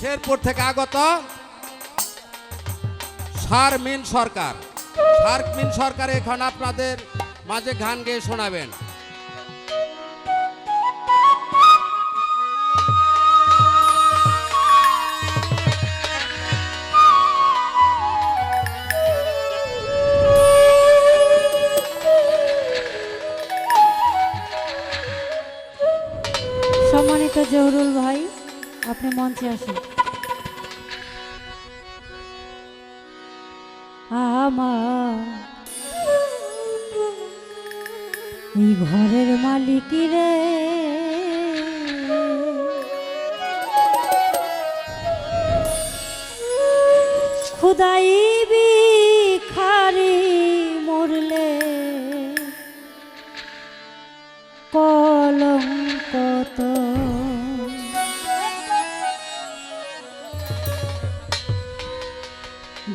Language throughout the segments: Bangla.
শেরপুর থেকে আগত শারমিন সরকার। শারমিন সরকার এখন আপনাদের মাঝে গান গেয়ে শোনাবেন। সম্মানিত জহুরুল ভাই, আপনি মঞ্চে আসুন। আমার এই ঘরের মালিক রে, খুদাই ভিখারি মরলে কলঙ্কত,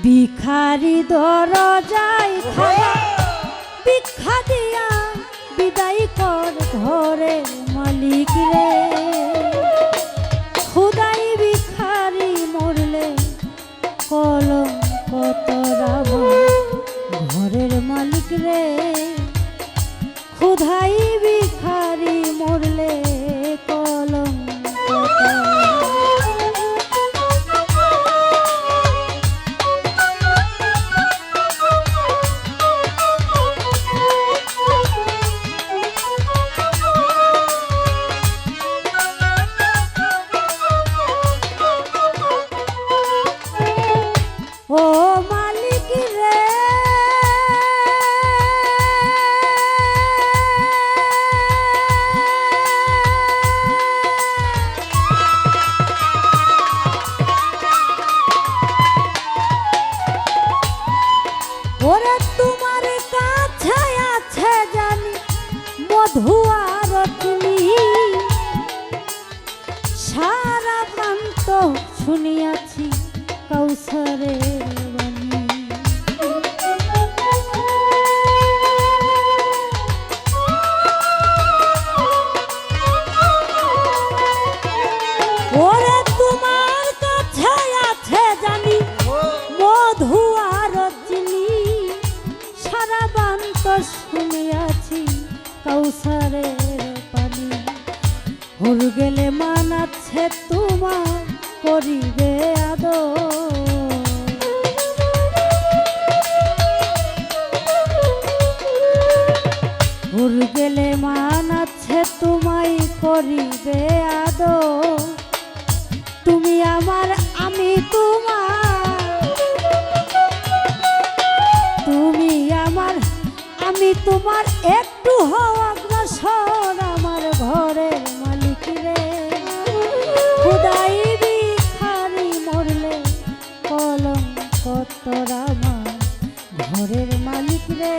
ভিখারি দরজায় খাওয়া ভিক্ষা দিয়া বিদায় কর ঘরের মালিক রে, খুদাই ভিখারি মরলে কলঙ্কত ঘরের মালিক রে, খুদাই ভিখারি মরলে কলঙ্কত। ও মালিক রে, ওরে তোমার কাছে আছে জানি মধু আর তুমি, সারা প্রান্ত শুনিয়াছি কৌশলের বাণী। ওরে তোমার কাছে আছে জানি মধু আর চিনি, সারা বান্ত শুনিয়াছি কৌশলের পানি। হুর গেলে মানাচ্ছে তোমার করিবে আদর, হুর গেলে মানাচ্ছে তোমায় করিবে আদর। তুমি আমার আমি তোমার, তুমি আমার আমি তোমার, একটু হও অগ্রসর আমার ঘরের মালিক রে, খুদাই ভিখারি মরলে কলঙ্কত আমার ঘরের মালিক রে,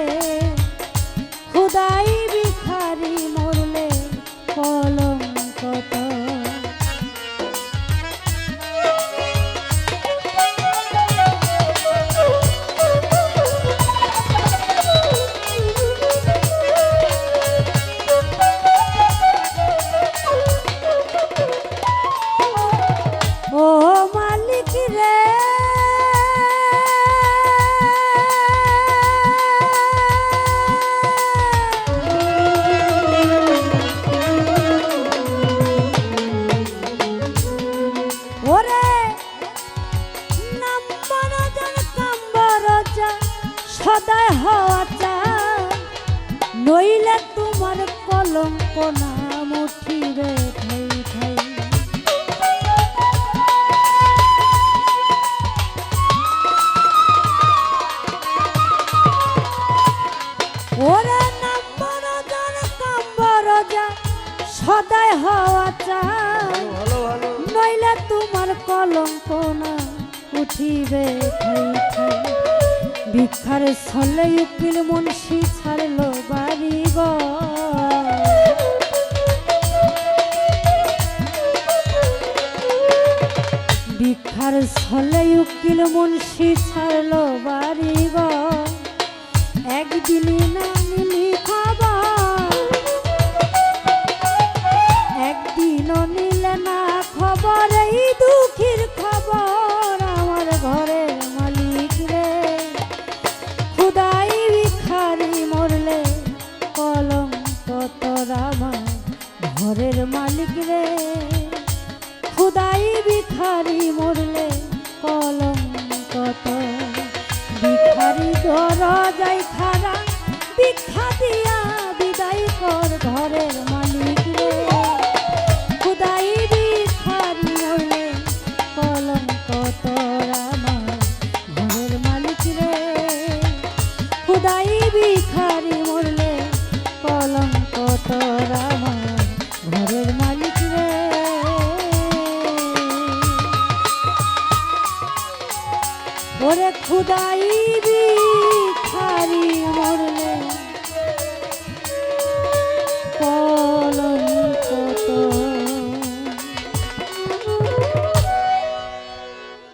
খুদাই ভিখারি মরলে কলঙ্কত। ও মালিক রে, ওরে নাম্বার জন কাম্বার সদায় হওয়া চাই, নইলে তোমার কলঙ্ক নাম উঠিবে ঠাই ঠাই। ওরে নাম্বার জন কাম্বার সদায় হওয়া চাই, নইলে তোমার কলঙ্ক না উঠিবে ঠাই ঠাই। ভিক্ষার ছলে উকিল মুন্সি ছাড়লো বাড়ি ঘর, ভিক্ষার ছলে উকিল মুন্সি ছাড়লো বাড়ি ঘর, একদিনই না নিলি খবর, একদিনও নিলে না খবর, এই দুঃখীর ভিখারি মরলে কলঙ্কত ভিখারি দরজাই খাড়া ভিক্ষা দিয়া বিদায় কর ঘরের মালিক রে খুদাই ভিখারি মরলে কলঙ্কত আমার ঘরের মালিক রে খুদাই ভিখারি মরলে কলঙ্কত আমার ঘরের মালিক রে ওরে খুদাই ভিখারি মরলে